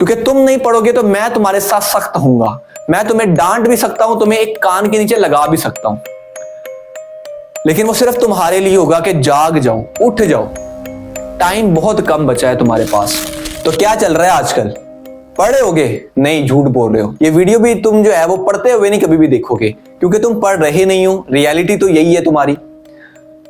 क्योंकि तुम नहीं पढ़ोगे तो मैं तुम्हारे साथ सख्त होऊंगा। मैं तुम्हें डांट भी सकता हूं, तुम्हें एक कान के नीचे लगा भी सकता हूं, लेकिन वो सिर्फ तुम्हारे लिए होगा कि जाग जाओ, उठ जाओ। टाइम बहुत कम बचा है तुम्हारे पास। तो क्या चल रहा है आजकल? पढ़े होगे? नहीं, झूठ बोल रहे हो। ये वीडियो भी तुम जो है वो पढ़ते हुए नहीं कभी भी देखोगे, क्योंकि तुम पढ़ रहे नहीं हो। रियलिटी तो यही है तुम्हारी।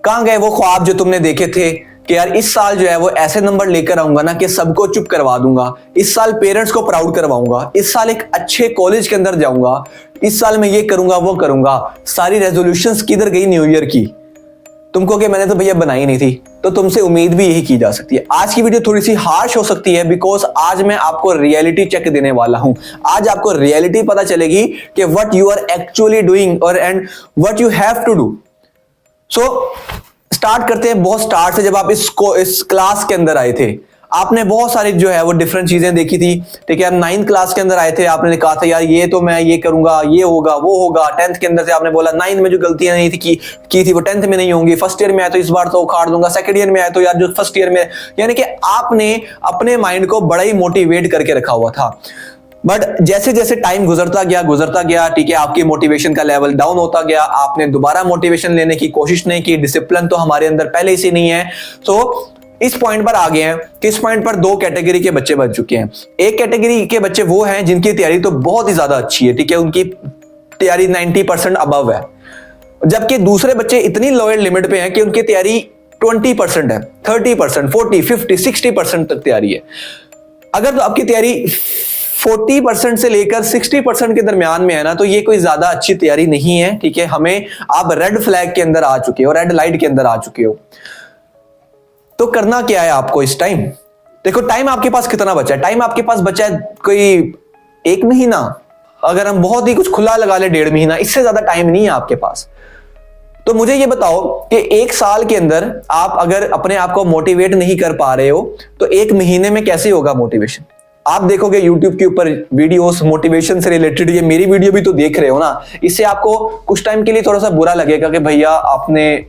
कहां गए वो ख्वाब जो तुमने देखे थे कि यार इस साल जो है वो ऐसे नंबर लेकर आऊंगा ना कि सबको चुप करवा दूंगा, इस साल पेरेंट्स को प्राउड करवाऊंगा, इस साल एक अच्छे कॉलेज के अंदर जाऊंगा, इस साल मैं ये करूंगा वो करूंगा। सारी रेजोल्यूशंस किधर गई न्यू ईयर की? तुमको कि मैंने तो भैया बनाई नहीं थी। तो तुमसे उम्मीद भी यही की जा सकती है। आज की वीडियो थोड़ी सी हार्श हो सकती है, बिकॉज आज मैं आपको रियलिटी चेक देने वाला हूं। आज आपको रियलिटी पता चलेगी कि what you are actually doing और and what you have to do. So start करते हैं। बहुत स्टार्ट से जब आप इस क्लास के अंदर आए थे, आपने बहुत सारी जो है वो डिफरेंट चीजें देखी थी। ठीक है, आप 9th क्लास के अंदर आए थे, आपने कहा था यार ये तो मैं ये करूंगा, ये होगा वो होगा। 10th के अंदर से आपने बोला 9th में जो गलतियां नहीं थी की थी वो 10th में नहीं होंगी। फर्स्ट ईयर में आए तो इस बार तो उखाड़ दूंगा, सेकंड ईयर में आए तो यार जो फर्स्ट ईयर में, यानी कि आपने अपने माइंड को बड़ा ही मोटिवेट करके रखा हुआ था। बट जैसे जैसे टाइम गुजरता गया, ठीक है, आपकी मोटिवेशन का लेवल डाउन होता गया। आपने दोबारा मोटिवेशन लेने की कोशिश नहीं की। डिसिप्लिन तो हमारे अंदर पहले से नहीं है। तो इस पॉइंट पर आ गए हैं कि इस पॉइंट पर दो कैटेगरी के बच्चे बच चुके हैं। एक कैटेगरी के बच्चे वो हैं जिनकी तैयारी तो बहुत ही ज्यादा अच्छी है, ठीक है, उनकी तैयारी 90% अबव है, जबकि दूसरे बच्चे इतनी लोअर लिमिट पे हैं कि उनकी तैयारी 20% है, 30%, 40, 50, 60% तक तैयारी है। अगर तो आपकी तैयारी 40% से लेकर 60% के दरमियान में है ना, तो ये कोई ज्यादा अच्छी तैयारी नहीं है। ठीक है, हमें आप रेड फ्लैग के अंदर आ चुके हो, रेड लाइट के अंदर आ चुके हो। तो करना क्या है आपको इस टाइम? देखो टाइम आपके पास कितना बचा है। टाइम आपके पास बचा है कोई 1 महीना, अगर हम बहुत ही कुछ खुला लगा ले 1.5 महीना, इससे ज्यादा टाइम नहीं है आपके पास। तो मुझे ये बताओ कि 1 साल के अंदर आप अगर अपने आप को मोटिवेट नहीं कर पा रहे हो तो 1 महीने में कैसे होगा मोटिवेशन? आप देखोगे YouTube के ऊपर वीडियोस मोटिवेशन से रिलेटेड, ये मेरी वीडियो भी तो देख रहे हो ना, इससे आपको कुछ टाइम के लिए थोड़ा सा बुरा लगेगा कि भैया आपने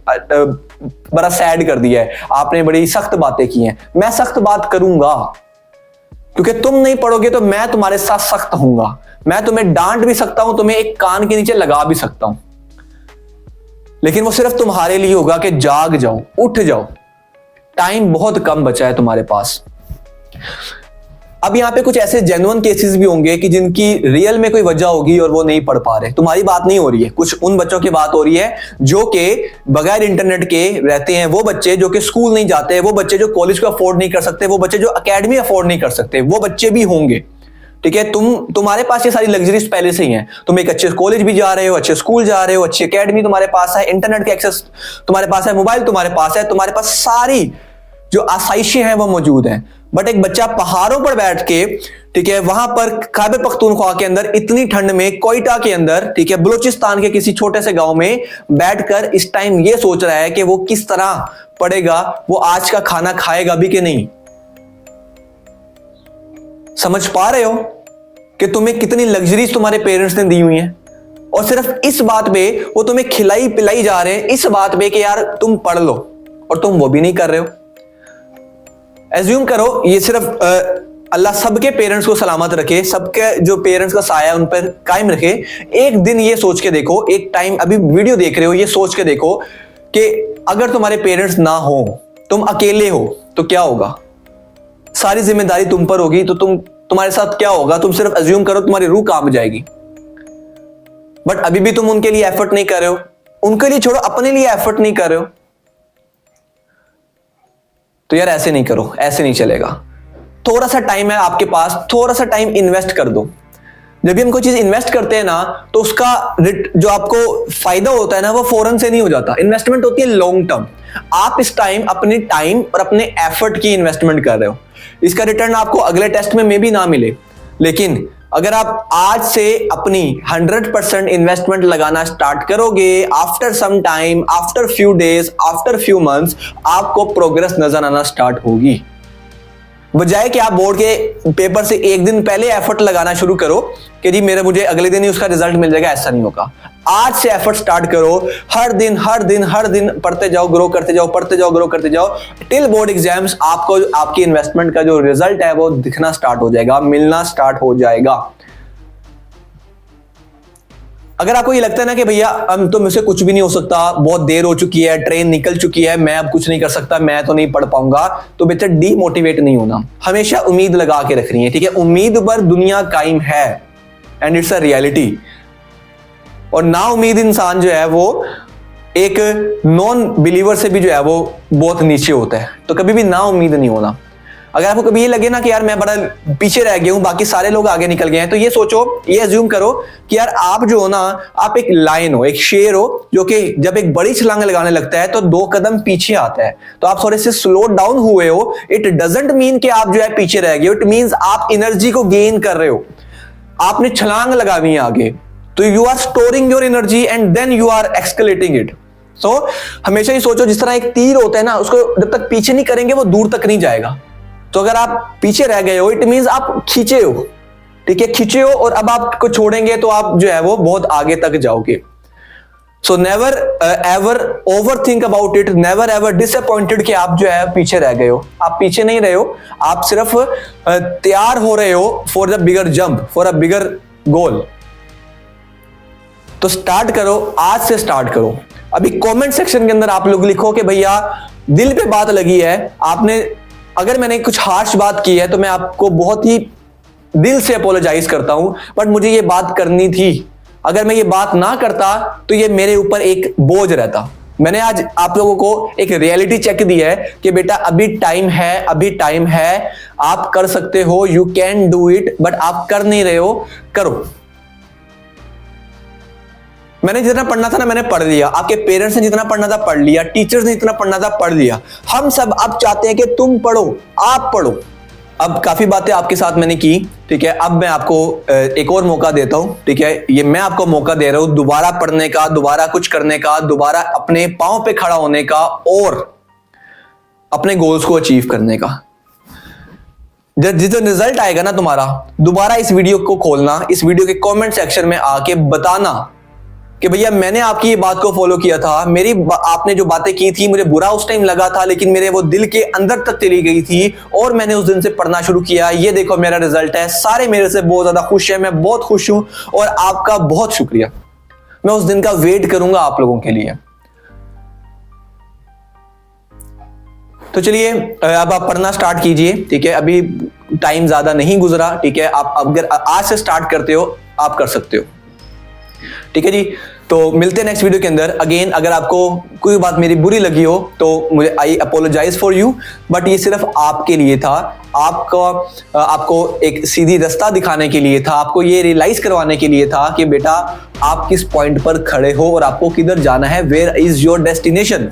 बड़ा सैड कर दिया है, आपने बड़ी सख्त बातें की हैं। मैं सख्त बात करूंगा, क्योंकि तुम नहीं पढ़ोगे तो मैं तुम्हारे साथ सख्त होऊंगा। मैं तुम्हें डांट भी सकता हूं, तुम्हें एक कान के नीचे लगा भी सकता हूं, लेकिन वो सिर्फ तुम्हारे लिए होगा कि जाग जाओ, उठ जाओ। टाइम बहुत कम बचा है तुम्हारे पास। अब यहाँ पे कुछ ऐसे जेन्युइन केसेस भी होंगे कि जिनकी रियल में कोई वजह होगी और वो नहीं पढ़ पा रहे। तुम्हारी बात नहीं हो रही है, कुछ उन बच्चों की बात हो रही है जो कि बगैर इंटरनेट के रहते हैं, वो बच्चे जो कि स्कूल नहीं जाते, वो बच्चे जो कॉलेज को अफोर्ड नहीं कर सकते, वो बच्चे जो एकेडमी अफोर्ड नहीं कर सकते, वो बच्चे भी होंगे। ठीक है, तुम्हारे पास ये सारी लग्जरीज पहले से ही हैं। तुम एक अच्छे कॉलेज भी जा रहे हो, अच्छे स्कूल जा रहे हो, अच्छी एकेडमी तुम्हारे पास है, इंटरनेट का एक्सेस तुम्हारे पास है, मोबाइल तुम्हारे पास है, तुम्हारे पास सारी जो आसाइशें हैं वो मौजूद हैं। बट एक बच्चा पहाड़ों पर बैठ के, ठीक है, वहां पर खैबर पख्तूनख्वा के अंदर इतनी ठंड में, कोयटा के अंदर, ठीक है, बलूचिस्तान के किसी छोटे से गांव में बैठकर इस टाइम ये सोच रहा है कि वो किस तरह पढ़ेगा, वो आज का खाना खाएगा भी कि नहीं। समझ पा रहे हो कि तुम्हें कितनी लग्जरीज तुम्हारे पेरेंट्स ने दी हुई हैं, और सिर्फ इस बात पे वो तुम्हें खिलाई पिलाई जा रहे हैं, इस बात पे कि यार तुम पढ़ लो, और तुम वो भी नहीं कर रहे हो। एज्यूम करो ये सिर्फ अल्लाह सबके पेरेंट्स को सलामत रखे, सबके जो पेरेंट्स का साया उन पर कायम रखे। एक दिन ये सोच के देखो, एक टाइम अभी वीडियो देख रहे हो, ये सोच के देखो कि अगर तुम्हारे पेरेंट्स ना हो, तुम अकेले हो, तो क्या होगा? सारी जिम्मेदारी तुम पर होगी, तो तुम्हारे साथ क्या होगा? तुम सिर्फ एज्यूम करो, तुम्हारी रूह कांप जाएगी। बट अभी भी तुम उनके लिए एफर्ट नहीं कर रहे हो, उनके लिए छोड़ो, अपने लिए एफर्ट नहीं कर रहे हो। तो यार ऐसे नहीं करो, ऐसे नहीं चलेगा। थोड़ा सा टाइम है आपके पास, थोड़ा सा टाइम इन्वेस्ट कर दो। जब भी हम कोई चीज इन्वेस्ट करते हैं ना, तो उसका जो आपको फायदा होता है ना, वो फौरन से नहीं हो जाता। इन्वेस्टमेंट होती है लॉन्ग टर्म। आप इस टाइम अपने टाइम और अपने एफर्ट की इन्वेस्टमेंट कर रहे हो। इसका रिटर्न आपको अगले टेस्ट में भी ना मिले, लेकिन अगर आप आज से अपनी 100% इन्वेस्टमेंट लगाना स्टार्ट करोगे, after some time, after few days, after few months, आपको प्रोग्रेस नजर आना स्टार्ट होगी। बजाय कि आप बोर्ड के पेपर से एक दिन पहले एफर्ट लगाना शुरू करो कि जी मुझे अगले दिन ही उसका रिजल्ट मिल जाएगा, ऐसा नहीं होगा। आज से एफर्ट स्टार्ट करो, हर दिन पढ़ते जाओ, ग्रो करते जाओ, पढ़ते जाओ, ग्रो करते जाओ, टिल बोर्ड एग्जाम्स आपको आपकी इन्वेस्टमेंट का जो रिजल्ट है वो दिखना स्टार्ट हो जाएगा, मिलना स्टार्ट हो जाएगा। अगर आपको ये लगता है ना कि भैया अब तो मुझसे कुछ भी नहीं हो सकता, बहुत देर हो चुकी है, ट्रेन निकल चुकी है, मैं अब कुछ नहीं कर सकता, मैं तो नहीं पढ़ पाऊंगा, तो बेटा डीमोटिवेट नहीं होना, हमेशा उम्मीद लगा के रखनी है, ठीक है। उम्मीद पर दुनिया कायम है एंड इट्स अ रियलिटी। और ना उम्मीद इंसान जो है वो एक नॉन बिलीवर से भी जो है वो बहुत नीचे होता है। तो कभी भी ना उम्मीद नहीं होना। अगर आपको कभी ये लगे ना कि यार मैं बड़ा पीछे रह गया हूं, बाकी सारे लोग आगे निकल गए हैं, तो ये सोचो, ये अज्यूम करो कि यार आप जो हो ना, आप एक लायन हो, एक शेर हो, जो कि जब एक बड़ी छलांग लगाने लगता है तो 2 कदम पीछे आता है। तो आप थोड़े से स्लो डाउन हुए हो, इट डजंट मीन कि आप जो है पीछे रह गए हो, इट मीन्स आप एनर्जी को गेन कर रहे हो, आपने छलांग लगानी है आगे। तो you are storing your energy and then you are escalating इट। सो हमेशा ही सोचो, जिस तरह एक तीर होता है ना, उसको जब तक पीछे नहीं करेंगे वो दूर तक नहीं जाएगा। तो अगर आप पीछे रह गए हो, इट मींस आप खींचे हो, ठीक है, खींचे हो, और अब आपको छोड़ेंगे तो आप जो है वो बहुत आगे तक जाओगे। So never ever over think about it, never ever disappointed कि आप जो है पीछे रह गए हो। आप पीछे नहीं रहे हो, आप सिर्फ तैयार हो रहे हो for the bigger jump, for a bigger goal. तो स्टार्ट करो, आज से स्टार्ट करो। अभी कमेंट सेक्शन के अंदर आप लोग लिखो कि भैया दिल पे बात लगी है, आपने अगर मैंने कुछ हार्श बात की है तो मैं आपको बहुत ही दिल से अपोलोजाइज करता हूं, बट मुझे ये बात करनी थी। अगर मैं ये बात ना करता तो ये मेरे ऊपर एक बोझ रहता। मैंने आज आप लोगों को एक रियलिटी चेक दी है कि बेटा अभी टाइम है, अभी टाइम है, आप कर सकते हो, you can do it, but आप कर नहीं रहे हो, करो। मैंने जितना पढ़ना था ना मैंने पढ़ लिया, आपके पेरेंट्स ने जितना पढ़ना था पढ़ लिया, टीचर्स ने जितना पढ़ना था पढ़ लिया। हम सब अब चाहते हैं कि तुम पढ़ो, आप पढ़ो। अब काफी बातें आपके साथ मैंने की, ठीक है, अब मैं आपको एक और मौका देता हूं, ठीक है, ये मैं आपको मौका दे रहा हूं दोबारा पढ़ने का, दोबारा कुछ करने का, दोबारा अपने पांव पे खड़ा होने का और अपने गोल्स को अचीव करने का। जिस रिजल्ट आएगा ना तुम्हारा, दोबारा इस वीडियो को खोलना, इस वीडियो के कमेंट सेक्शन में आके बताना कि भैया मैंने आपकी ये बात को फॉलो किया था, आपने जो बातें की थी मुझे बुरा उस टाइम लगा था, लेकिन मेरे वो दिल के अंदर तक चली गई थी और मैंने उस दिन से पढ़ना शुरू किया। ये देखो मेरा रिजल्ट है, सारे मेरे से बहुत ज्यादा खुश है, मैं बहुत खुश हूं और आपका बहुत शुक्रिया। मैं उस दिन का वेट करूंगा आप लोगों के लिए। तो चलिए अब आप पढ़ना स्टार्ट कीजिए, ठीक है, अभी टाइम ज्यादा नहीं गुजरा, ठीक है, आप अगर आज से स्टार्ट करते हो आप कर सकते हो, ठीक है जी। तो मिलते हैं नेक्स्ट वीडियो के अंदर। अगेन अगर आपको कोई बात मेरी बुरी लगी हो तो मुझे आई अपोलोजाइज फॉर यू, बट ये सिर्फ आपके लिए था, आपको एक सीधी रास्ता दिखाने के लिए था, आपको ये रियलाइज करवाने के लिए था कि बेटा आप किस पॉइंट पर खड़े हो और आपको किधर जाना है, वेयर इज योर डेस्टिनेशन।